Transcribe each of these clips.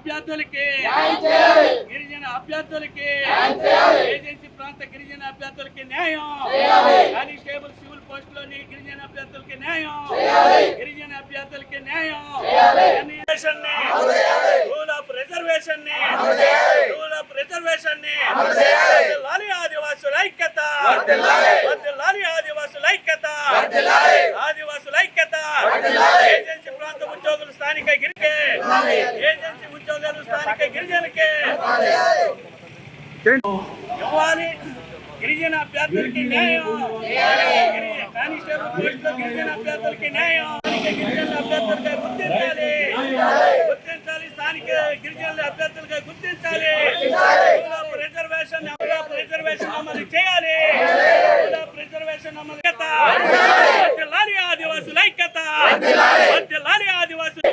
అభ్యర్థులకి గిరిజన అభ్యర్థులకి ఏజెన్సీ ప్రాంత గిరిజన అభ్యర్థులకి న్యాయం, కానిస్టేబుల్ సివిల్ పోస్టులోని గిరిజన అభ్యర్థులకి న్యాయం, గిరిజన అభ్యర్థులకి న్యాయం, రూల్ ఆఫ్ రిజర్వేషన్ ని ఆదివాసుల ఐక్యత, ఆదివాసుల ఐక్యత, ఆదివాసుల ఐక్యత. ఏజెన్సీ ప్రాంత ఉద్యోగులు స్థానిక గిరికే, ఏజెన్సీ ఉద్యోగులు స్థానిక గిరిజనకే ఇవ్వాలి. గిరిజన అభ్యర్థులకి న్యాయం, కానిస్టేబుల్ పోస్టులో గిరిజన అభ్యర్థులకి న్యాయం, గిరిజన అభ్యర్థులుగా గుర్తించాలి, స్థానిక గిరిజనుల అభ్యర్థులుగా గుర్తించాలి. రిజర్వేషన్ అమలు చేయాలి, రిజర్వేషన్ అమలు ఆదివాసుల ఐక్యత, ఆదివాసులు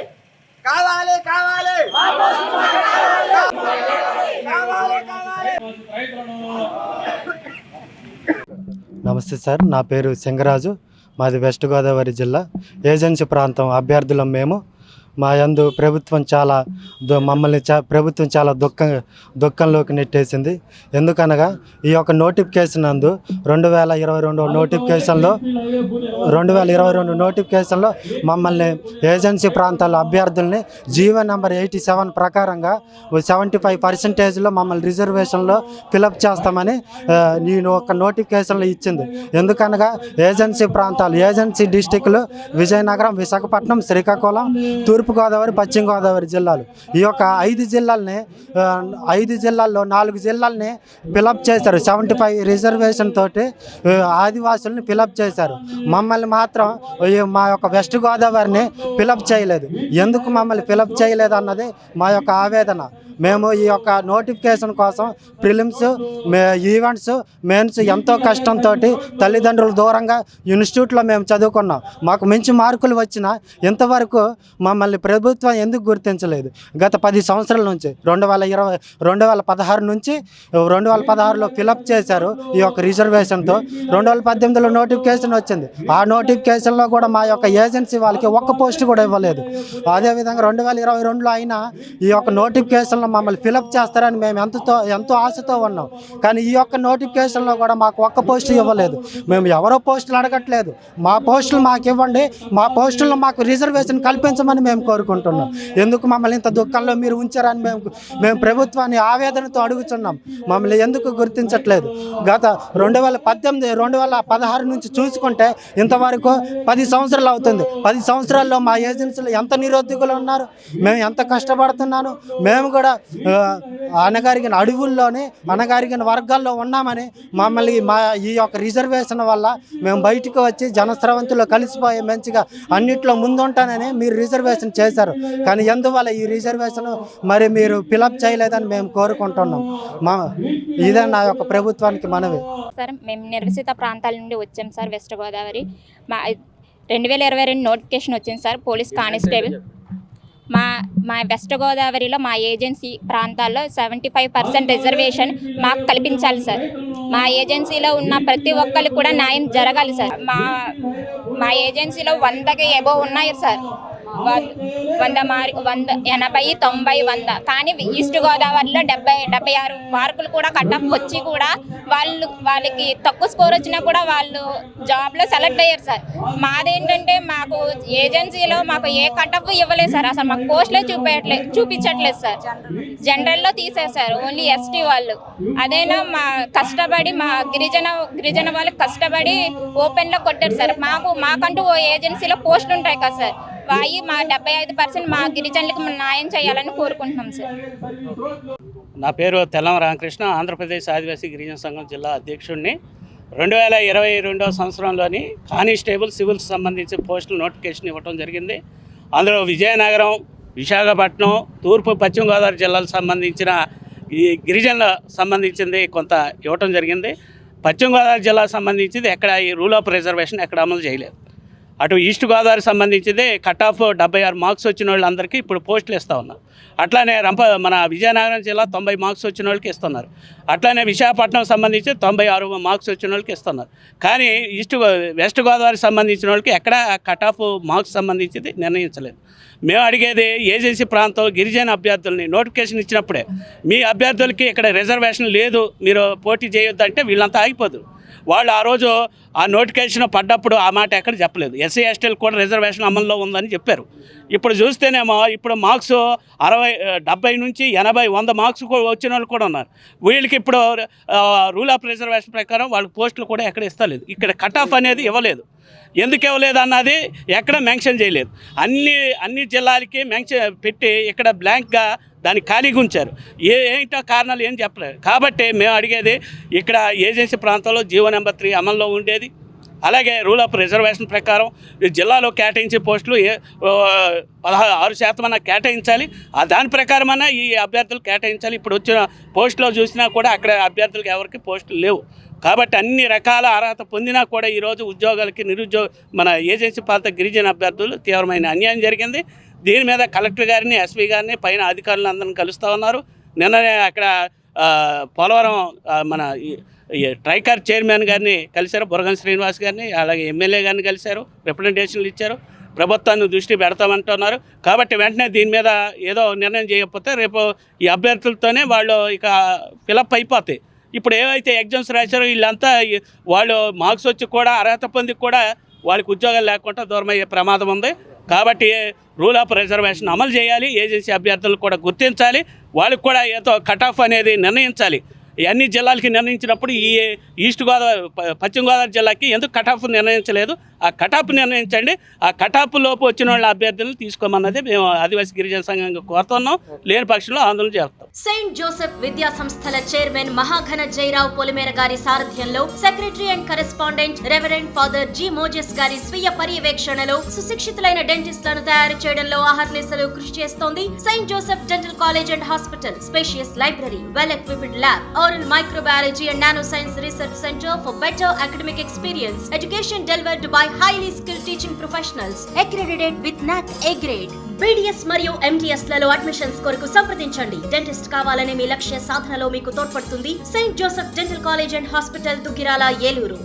కావాలి కావాలి నమస్తే సార్, నా పేరు సింగరాజు, మాది వెస్ట్ గోదావరి జిల్లా. ఏజెన్సీ ప్రాంతం అభ్యర్థులం మేము. మా యందు ప్రభుత్వం ప్రభుత్వం చాలా దుఃఖంలోకి నెట్టేసింది. ఎందుకనగా ఈ యొక్క నోటిఫికేషన్ నందు 2022 నోటిఫికేషన్లో మమ్మల్ని ఏజెన్సీ ప్రాంతాల అభ్యర్థుల్ని జీవో నెంబర్ 87 ప్రకారంగా 75% మమ్మల్ని రిజర్వేషన్లో ఫిలప్ చేస్తామని నేను ఒక నోటిఫికేషన్లో ఇచ్చింది. ఎందుకనగా ఏజెన్సీ ప్రాంతాలు, ఏజెన్సీ డిస్టిక్లు విజయనగరం, విశాఖపట్నం, శ్రీకాకుళం, తూర్పుగోదావరి, పశ్చిమ గోదావరి జిల్లాలు. ఈ యొక్క 5 జిల్లాల్లో 4 జిల్లాలని ఫిలప్ చేశారు. 75 రిజర్వేషన్ తోటి ఆదివాసుల్ని ఫిలప్ చేశారు. మమ్మల్ని మాత్రం మా యొక్క వెస్ట్ గోదావరిని ఫిలప్ చేయలేదు. ఎందుకు మమ్మల్ని ఫిలప్ చేయలేదు అన్నది మా యొక్క ఆవేదన. మేము ఈ యొక్క నోటిఫికేషన్ కోసం ప్రిలిమ్స్, ఈవెంట్స్, మెయిన్స్ ఎంతో కష్టంతో తల్లిదండ్రులు దూరంగా ఇన్స్టిట్యూట్లో మేము చదువుకున్నాం. మాకు మంచి మార్కులు వచ్చినా ఇంతవరకు మమ్మల్ని ప్రభుత్వం ఎందుకు గుర్తించలేదు? గత 10 సంవత్సరాల నుంచి 2016 నుంచి 2016లో ఫిలప్ చేశారు ఈ యొక్క రిజర్వేషన్తో. 2018లో నోటిఫికేషన్ వచ్చింది. ఆ నోటిఫికేషన్లో కూడా మా యొక్క ఏజెన్సీ వాళ్ళకి ఒక్క పోస్ట్ కూడా ఇవ్వలేదు. అదేవిధంగా 2022లో అయినా ఈ యొక్క నోటిఫికేషన్లో మమ్మల్ని ఫిలప్ చేస్తారని మేము ఎంతో ఆశతో ఉన్నాం. కానీ ఈ యొక్క నోటిఫికేషన్లో కూడా మాకు ఒక్క పోస్టు ఇవ్వలేదు. మేము ఎవరో పోస్టులు అడగట్లేదు, మా పోస్టులు మాకు ఇవ్వండి, మా పోస్టుల్లో మాకు రిజర్వేషన్ కల్పించమని మేము కోరుకుంటున్నాం. ఎందుకు మమ్మల్ని ఇంత దుఃఖంలో మీరు ఉంచారని మేము ప్రభుత్వాన్ని ఆవేదనతో అడుగుతున్నాం. మమ్మల్ని ఎందుకు గుర్తించట్లేదు? గత 2016 నుంచి చూసుకుంటే ఇంతవరకు 10 సంవత్సరాలు అవుతుంది. 10 సంవత్సరాల్లో మా ఏజెన్సీలో ఎంత నిరుద్యోగులు ఉన్నారు, మేము ఎంత కష్టపడుతున్నాను. మేము కూడా అణగారిన అడవుల్లోనే అణగారిన వర్గాల్లో ఉన్నామని మమ్మల్ని ఈ యొక్క రిజర్వేషన్ వల్ల మేము బయటకు వచ్చి జనస్రవంతుల్లో కలిసిపోయి మంచిగా అన్నిట్లో ముందుంటానని మీరు రిజర్వేషన్ చేశారు. కానీ ఎందువల్ల ఈ రిజర్వేషన్ మరి మీరు ఫిలప్ చేయలేదని మేము కోరుకుంటున్నాం. ఇదే నా యొక్క ప్రభుత్వానికి మనవి. సార్, మేము నిర్వసిత ప్రాంతాల నుండి వచ్చాం సార్. వెస్ట్ గోదావరి మా 2022 నోటిఫికేషన్ వచ్చింది సార్. పోలీస్ కానిస్టేబుల్ మా వెస్ట్ గోదావరిలో మా ఏజెన్సీ ప్రాంతాల్లో 75% రిజర్వేషన్ మాకు కల్పించాలి సార్. మా ఏజెన్సీలో ఉన్న ప్రతి ఒక్కరికి కూడా న్యాయం జరగాలి సార్. మా ఏజెన్సీలో 100కి ఎబోవ్ ఉన్నాయి సార్. 100, 80, 90, 100. కానీ ఈస్ట్ గోదావరిలో 76 మార్కులు కూడా కట్-ఆఫ్ వచ్చి కూడా వాళ్ళకి తక్కువ స్కోర్ వచ్చినా కూడా వాళ్ళు జాబ్లో సెలెక్ట్ అయ్యారు సార్. మాదేంటంటే మాకు ఏజెన్సీలో మాకు ఏ కట్-ఆఫ్ ఇవ్వలేదు సార్. అసలు మాకు పోస్టులే చూపించట్లేదు సార్. జనరల్లో తీసేశారు, ఓన్లీ ఎస్టీ వాళ్ళు. అదేనా మా కష్టపడి మా గిరిజన వాళ్ళు కష్టపడి ఓపెన్లో కొట్టారు సార్. మాకంటూ ఓ ఏజెన్సీలో పోస్టులు ఉంటాయి కదా సార్. మా 75% మా గిరిజనులకు న్యాయం చేయాలని కోరుకుంటున్నాం సార్. నా పేరు తెల్లం రామకృష్ణ, ఆంధ్రప్రదేశ్ ఆదివాసీ గిరిజన సంఘం జిల్లా అధ్యక్షుడిని. 2022 సంవత్సరంలోని కానిస్టేబుల్ సివిల్స్ సంబంధించి పోస్టుల నోటిఫికేషన్ ఇవ్వడం జరిగింది. అందులో విజయనగరం, విశాఖపట్నం, తూర్పు పశ్చిమ గోదావరి జిల్లాలకు సంబంధించిన ఈ గిరిజనుల సంబంధించింది కొంత ఇవ్వటం జరిగింది. పశ్చిమ గోదావరి జిల్లాకు సంబంధించింది ఎక్కడ ఈ రూల్ ఆఫ్ రిజర్వేషన్ ఎక్కడ అమలు చేయలేదు. అటు ఈస్ట్ గోదావరి సంబంధించింది కట్ ఆఫ్ 76 మార్క్స్ వచ్చిన వాళ్ళందరికీ ఇప్పుడు పోస్టులు ఇస్తూ ఉన్నారు. అట్లానే మన విజయనగరం జిల్లా 90 మార్క్స్ వచ్చిన వాళ్ళకి ఇస్తున్నారు. అట్లానే విశాఖపట్నం సంబంధించి 96 మార్క్స్ వచ్చిన వాళ్ళకి ఇస్తున్నారు. కానీ వెస్ట్ గోదావరి సంబంధించిన వాళ్ళకి ఎక్కడ కట్ ఆఫ్ మార్క్స్ సంబంధించింది నిర్ణయించలేదు. మేము అడిగేది ఏజెన్సీ ప్రాంతం గిరిజన అభ్యర్థుల్ని నోటిఫికేషన్ ఇచ్చినప్పుడే మీ అభ్యర్థులకి ఇక్కడ రిజర్వేషన్ లేదు, మీరు పోటీ చేయొద్దంటే వీళ్ళంతా ఆగిపోదు. వాళ్ళు ఆ రోజు ఆ నోటిఫికేషన్ పడ్డప్పుడు ఆ మాట ఎక్కడ చెప్పలేదు. ఎస్సీ ఎస్టీలకు కూడా రిజర్వేషన్ అమల్లో ఉందని చెప్పారు. ఇప్పుడు చూస్తేనేమో ఇప్పుడు మార్క్స్ 70 నుంచి 80 100 మార్క్స్ వచ్చిన వాళ్ళు కూడా ఉన్నారు. వీళ్ళకి ఇప్పుడు రూల్ ఆఫ్ రిజర్వేషన్ ప్రకారం వాళ్ళకి పోస్టులు కూడా ఎక్కడ ఇస్తలేదు. ఇక్కడ కట్ ఆఫ్ అనేది ఇవ్వలేదు. ఎందుకు ఇవ్వలేదు అన్నది ఎక్కడ మెన్షన్ చేయలేదు. అన్ని జిల్లాలకి మెన్షన్ పెట్టి ఇక్కడ బ్లాంక్గా దాన్ని ఖాళీగా ఉంచారు. ఏంటో కారణాలు ఏం చెప్పలేదు. కాబట్టి మేము అడిగేది ఇక్కడ ఏజెన్సీ ప్రాంతంలో జీవో నెంబర్ 3 అమల్లో ఉండేది. అలాగే రూల్ ఆఫ్ రిజర్వేషన్ ప్రకారం జిల్లాలో కేటాయించే పోస్టులు 16% కేటాయించాలి. దాని ప్రకారమన్నా ఈ అభ్యర్థులు కేటాయించాలి. ఇప్పుడు వచ్చిన పోస్టులో చూసినా కూడా అక్కడ అభ్యర్థులకు ఎవరికి పోస్టులు లేవు. కాబట్టి అన్ని రకాల అర్హత పొందినా కూడా ఈరోజు ఉద్యోగాలకి మన ఏజెన్సీ ప్రాంత గిరిజన అభ్యర్థులు తీవ్రమైన అన్యాయం జరిగింది. దీని మీద కలెక్టర్ గారిని, ఎస్పీ గారిని, పైన అధికారులందరినీ కలుస్తూ ఉన్నారు. నిన్ననే అక్కడ పోలవరం మన ట్రైకార్ చైర్మన్ గారిని కలిశారు, బురగం శ్రీనివాస్ గారిని, అలాగే ఎమ్మెల్యే గారిని కలిశారు, రిప్రజెంటేషన్లు ఇచ్చారు. ప్రభుత్వాన్ని దృష్టి పెడతామంటున్నారు. కాబట్టి వెంటనే దీని మీద ఏదో నిర్ణయం చేయకపోతే రేపు ఈ అభ్యర్థులతోనే వాళ్ళు ఇక ఫిలప్ అయిపోతాయి. ఇప్పుడు ఏవైతే ఎగ్జామ్స్ రాశారో వీళ్ళంతా వాళ్ళు మార్క్స్ వచ్చి కూడా అర్హత పొంది కూడా వాళ్ళకి ఉద్యోగాలు లేకుండా దూరం అయ్యే ప్రమాదం ఉంది. కాబట్టి రూల్ ఆఫ్ రిజర్వేషన్ అమలు చేయాలి. ఏజెన్సీ అభ్యర్థులను కూడా గుర్తించాలి. వాళ్ళకి కూడా ఏదో కట్ ఆఫ్ అనేది నిర్ణయించాలి. అన్ని జిల్లాలకి నిర్ణయించినప్పుడు ఈ ఈస్ట్ గోదావరి, పశ్చిమ గోదావరి జిల్లాకి ఎందుకు కట్ ఆఫ్ నిర్ణయించలేదు? ఆ కట్ ఆఫ్ నిర్ణయించండి. ఆ కట్ ఆఫ్ లోపు వచ్చిన వాళ్ళ అభ్యర్థులను తీసుకోమన్నది మేము ఆదివాసీ గిరిజన సంఘంగా కోరుతున్నాం. లేని పక్షంలో ఆందోళన చేస్తాం. సెయింట్ జోసెఫ్ విద్యా సంస్థల చైర్మన్ మహాఘన జయరావు పొలిమేర గారి సారథ్యంలో secretary and correspondent reverend father G Moses గారి స్వీయ పర్యవేక్షణలో సుశిక్షితులైన డెంటిస్టులను తయారు చేయడంలో అహర్నిశలు కృషి చేస్తోంది Saint Joseph dental college and hospital. Spacious library, well equipped lab, oral microbiology and nanoscience research center for better academic experience. Education delivered by highly skilled teaching professionals accredited with NAC A grade. BDS మరియు MDS లలో admissions కొరకు సంప్రదించండి. Dentist కావాలనే మీ లక్ష్య సాధనలో మీకు తోడ్పడుతుంది Saint Joseph dental college and hospital, Duggirala, Eluru.